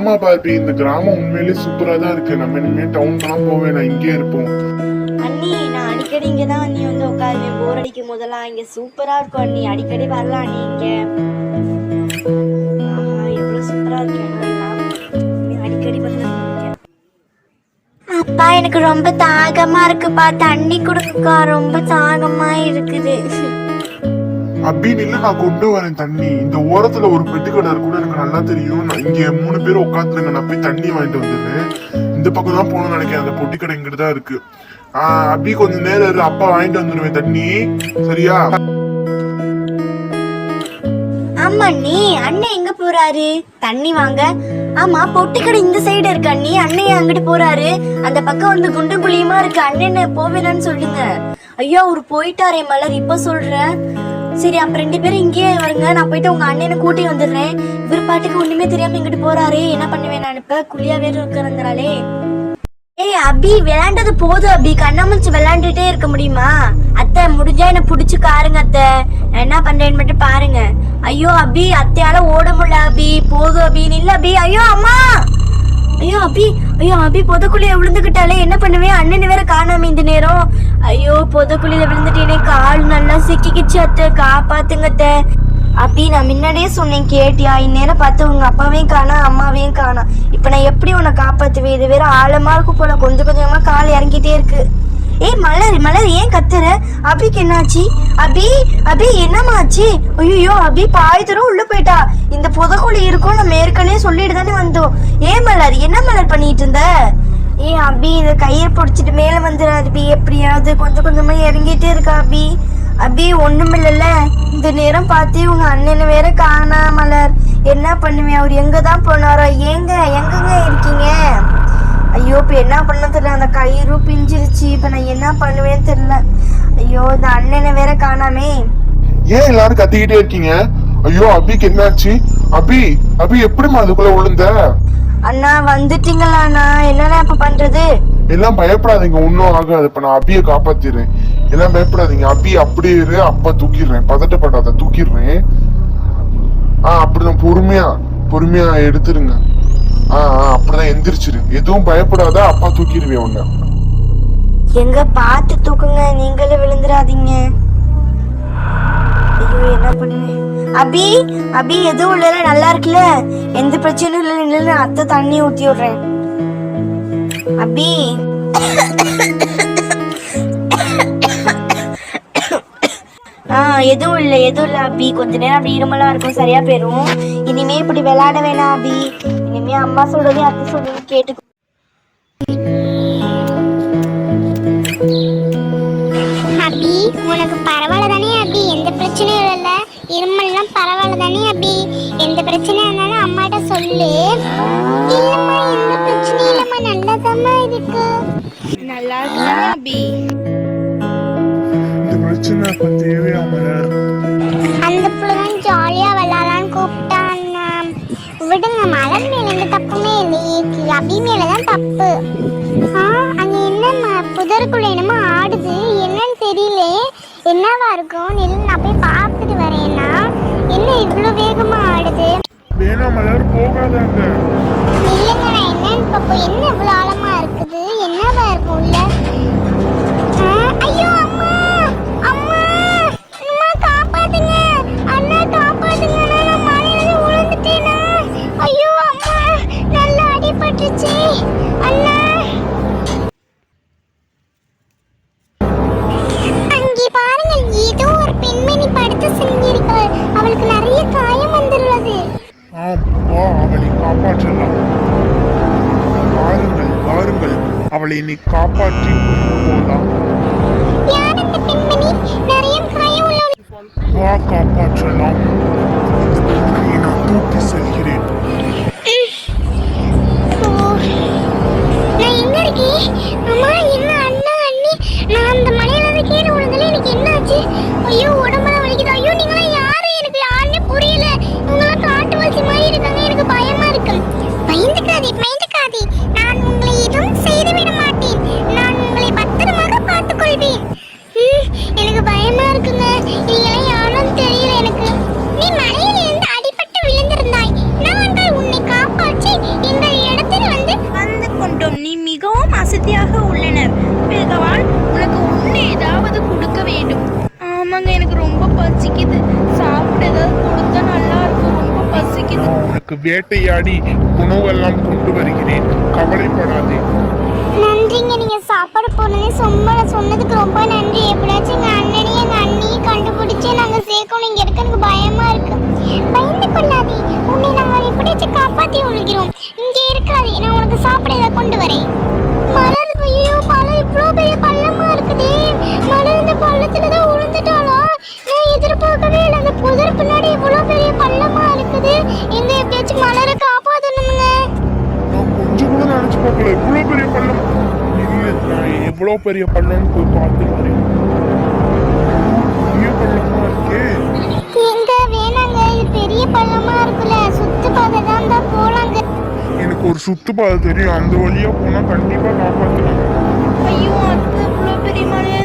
ஆமா பார்பி, இந்த கிராமம் உண்மையிலேயே சூப்பரா தான் இருக்கு. நம்ம இனிமே டவுன்லாம் போவேன், நான் இங்கே இருப்போம். அண்ணி நான் அடிக்கடி இங்கே தான் அண்ணி வந்து உட்காருவேன் போர் அடிக்கும் போதெல்லாம். இங்கே சூப்பராக இருக்கும் அண்ணி, அடிக்கடி வரலாம் அண்ணி இங்கே. எவ்வளோ சூப்பராக இருக்கு இடம் எல்லாம், அடிக்கடி வந்து. அப்பா எனக்கு ரொம்ப தாகமா இருக்குப்பா, தண்ணி கொடுக்கா, ரொம்ப தாகமா இருக்குது. அப்படின்னு இல்ல, நான் கொண்டு வரேன் தண்ணி. இந்த ஓரத்துல ஒரு பெட்டுக்கடை கூட எனக்கு நல்லா தெரியும். நான் இங்க 3 பேர் உட்காந்துருங்க, நான் போய் தண்ணி வாங்கிட்டு வந்துடுறேன். இந்த பக்கம் தான் போகணும்னு நினைக்கிறேன், அந்த பொட்டி கடை இங்கிட்டு தான் இருக்கு. அப்படி கொஞ்சம் நேரம் இரு, அப்பா வாங்கிட்டு வந்துடுவேன் தண்ணி, சரியா? ஆமா அண்ணி, அண்ணன் எங்க போறாரு தண்ணி வாங்க? ஆமா பொட்டிக்கடை இந்த சைடு இருக்கு அண்ணி, அண்ணன் அங்கிட்டு போறாரு. அந்த பக்கம் வந்து குண்டு குழியுமா இருக்கு, அண்ணன் போவேனான்னு சொல்லுங்க. ஐயோ அவரு போயிட்டாரே மலர், இப்ப சொல்றேன். சரி அப்ப 2 பேரும் இங்கேயே வருங்க, நான் போயிட்டு உங்க அண்ணனை கூட்டி வந்துடுறேன். இவர் பாட்டுக்கு ஒண்ணுமே தெரியாம இங்கிட்டு போறாரு, என்ன பண்ணுவேன் நான் இப்ப? குழியா வேற இருக்கிறாங்களே. ஏய் அபி, விளையாண்டது போதும் அபி, கண்ணாமூச்சி விளையாண்டுட்டே இருக்க முடியுமா? அத்தை முடிஞ்சா என்ன புடிச்சு காருங்க அத்தை, என்ன பண்றேன்னு மட்டும் பாருங்க. ஐயோ அபி, அத்தையால ஓட முடியல அபி, போதும் அபி, இல்ல அபி. ஐயோ அம்மா, ஐயோ அபி, ஐயோ அபி பொதக்குழிய விழுந்துகிட்டாலே, என்ன பண்ணுவேன்? அண்ணன் வேற காணாம இந்த நேரம். ஐயோ பொதக்குழியில விழுந்துட்டேனே, கால் நல்லா சிக்கிக்கிச்சு அத்தை, காப்பாத்துங்க அத்தை. அபி நான் முன்னாடியே சொன்னேன் கேட்டியா? இந்நேரம் பார்த்து உங்க அப்பாவையும் காணா அம்மாவையும் காணா. இப்ப நான் எப்படி உன்னை காப்பாத்துவேன்? இது வேற ஆழமா இருக்கு போல, கொஞ்சம் கொஞ்சமா கால் இறங்கிட்டே இருக்கு. ஏய் மலர் மலர், ஏன் கத்துற? அபிக்கு என்னாச்சு? அபி அபி என்னமா ஆச்சு? ஐயோ அபி பாய் தூரம் உள்ள போயிட்டா. இந்த புதக்குழி இருக்கும், நம்ம ஏற்கனவே சொல்லிட்டு தானே வந்தோம். ஏன் மலர், என்ன மலர் பண்ணிட்டு இருந்த? ஏன் அபி இதை கையை பிடிச்சிட்டு மேல வந்துடாது அபி, எப்படியாவது கொஞ்சம் கொஞ்சமா இறங்கிட்டே இருக்கா அபி. அபி ஒண்ணுமில்லல, இந்த நேரம் பார்த்து உங்க அண்ணனை வேற காணா மலர், என்ன பண்ணுவேன்? அவர் எங்க தான் போனாரோ? எங்கங்க இருக்கீங்க? ஐயோ இப்ப என்ன பண்ண தெரியல, அந்த கயிறு பிஞ்சிருச்சு, இப்ப நான் என்ன பண்ணுவேன்னு தெரியல. ஐயோ இந்த அண்ணனை வேற காணாமே. ஏன் எல்லாரும் கத்திக்கிட்டே இருக்கீங்க? ஐயோ அபிக்கு என்னாச்சு? அபி அபி எப்படிமா அதுக்குள்ள விழுந்த? அண்ணா வந்துட்டீங்களா அண்ணா, என்னண்ணா இப்ப பண்றது? எல்லாம் பயப்படாதீங்க, ஒன்னும் ஆகாது. இப்ப நான் அபியை காப்பாத்திடுறேன், எல்லாம் பயப்படாதீங்க. அபி அப்படியே இரு, அப்பா தூக்கிடுறேன், பதட்டப்படாத, தூக்கிடுறேன். அப்படிதான் பொறுமையா பொறுமையா எடுத்துருங்க. அப்படிதான் எந்திரிச்சிரு, எதுவும் பயப்படாத, அப்பா தூக்கிடுவேன் உன்ன. எங்க பார்த்து தூக்குங்க, நீங்களே விழுந்துடாதீங்க. ஐயோ என்ன பண்ணுவேன்? அபி அபி எதுவும் இல்ல, நல்லா இருக்குல்ல, எந்த பிரச்சனையும் இல்ல, அத்தை தண்ணி ஊத்தி விடுறேன். அபி எதுவும் இல்ல அபி, கொஞ்ச நேரம் அப்படி இருமலா இருக்கும், சரியா போயிரும். இனிமே இப்படி விளையாட வேணாம் அபி, இனிமே அம்மா சொல்றதே அத்தை சொல்றது கேட்டு. அபி உனக்கு பரவாயில்ல தானே அபி? எந்த பிரச்சனையும் இல்ல, இருமல்லாம் பரவாயில்ல தானே அபி? எந்த பிரச்சனையா இருந்தாலும் அம்மாட்ட சொல்லு. இல்லம்மா எந்த பிரச்சனையும் இல்லம்மா, நல்லாதாம்மா இருக்கு. நல்லா இருக்கு அபி. இந்த பிரச்சனை அப்ப தேவையா மலர்? அந்த புள்ளதான் ஜாலியா விளையாடலான்னு கூப்பிட்டான். விடுங்க, மலர் மேல எந்த தப்புமே இல்லையே, அபி மேலதான் தப்பு. அங்க என்னம்மா புதருக்குள்ள என்னமோ ஆடுது, என்னன்னு தெரியல, என்னவா இருக்கும்? நின்று நான் போய் பார்த்துட்டு வரேன்னா. என்ன இவ்வளவு வேகமா ஆடுது? வேணா மலர், போகாதாங்க. இல்லைங்க, நான் என்னன்னு பாப்போம். என்ன இவ்வளவு ஆழமா இருக்குது? என்னவா இருக்கும் உள்ள? ஐயோ அம்மா அம்மா அம்மா காப்பாத்துங்க, அண்ணா காப்பாத்துங்க, நான் மலையில விழுந்துட்டேனா? ஐயோ அம்மா நல்லா அடிபட்டுச்சு அண்ணா. அங்கே பாருங்கள், ஏதோ ஒரு பெண்மணி படுத்து செஞ்சிருக்காள், அவளுக்கு நிறைய காயம் வந்துள்ளது. அவளை காப்பாற்றலாம். வாருங்கள் வாருங்கள், அவளை நீ காப்பாற்றி போகலாம். யார் அந்த பெண்மணி? நிறைய காயம் உள்ளவள். வா காப்பாற்றலாம். நான் தூக்கி செல்கிறேன். நான் எங்க இருக்கேன்? அம்மா என்ன அண்ணா அண்ணி, நான் அந்த மலையில கீழே விழுந்தல, எனக்கு என்னாச்சு? ஐயோ உடம்பெல்லாம் வலிக்குது. ஐயோ நீங்களாம் யாரு? எனக்கு யாருன்னே புரியல. உங்களாம் காட்டுவாசி மாதிரி இருக்காங்க, எனக்கு பயமா இருக்கு. பயந்துக்காதே பயந்துக்காதே, நான் உங்களை எதுவும் செய்து விட மாட்டேன், நான் உங்களை பத்திரமாக பார்த்துக் கொள்வேன். எனக்கு பயமா இருக்குங்க, நீங்களாம் யாரும் தெரியல எனக்கு. நீ மலையிலிருந்து அடிபட்டு விழுந்திருந்தாய், நாங்கள் உன்னை காப்பாற்றி எங்கள் வேண்டும். நீ மிகவும் அசதியாக உள்ளனர். பெகவான் உனக்கு உண்ண ஏதாவது கொடுக்க வேண்டும். ஆமாங்க, எனக்கு ரொம்ப பசிக்குது. சாப்பிட ஏதாவது கொடுத்தா நல்லா இருக்கும். ரொம்ப பசிக்குது. உனக்கு வேட்டையாடி உணவெல்லாம் கொண்டு வருகிறேன், கவலைப்படாதே. நன்றிங்க, நீங்க சாப்பாடு போனதே சொன்னதுக்கு ரொம்ப நன்றி. எப்படியாச்சும் எங்க அண்ணனையும் எங்க அண்ணியும் கண்டுபிடிச்சு நாங்க சேர்க்கணும். இங்க இருக்க எனக்கு பயமா இருக்கு. பயந்து கொள்ளாதே, உன்னை நாங்கள் எப்படியாச்சும் காப்பாத்தி ஒழுகிறோம். இங்க இருக்காதே, நான் உனக்கு சாப்பிட இதை கொண்டு வரேன். மலர், ஐயோ மலர், இவ்வளோ பெரிய பள்ளமா இருக்குதே. மலர் இந்த பள்ளத்துல தான் விழுந்துட்டாளா? நான் எதிர்பார்க்கவே இல்லை. அந்த புதர் பின்னாடி இவ்வளோ பெரிய பள்ளமா இருக்குது. எங்க எப்படியாச்சும் மலரை காப்பாற்றணுங்க. நான் கொஞ்சம் கூட நினைச்சு பார்க்கல, இவ்வளவு பெரிய பள்ளம். இல்ல, நான் எவ்வளவு பெரிய பள்ளம்னு போய் பார்த்து வரேன். பெரிய பள்ளமா இருக்கே. எங்க வேணாங்க, இது பெரிய பள்ளமா இருக்குல்ல, சுத்து பாதை தான் போலாங்க. எனக்கு ஒரு சுத்துப்பாதை தெரியும், அந்த வழியா போனா கண்டிப்பா காப்பாத்தலாம். ஐயோ, அது இவ்வளோ பெரிய மலையா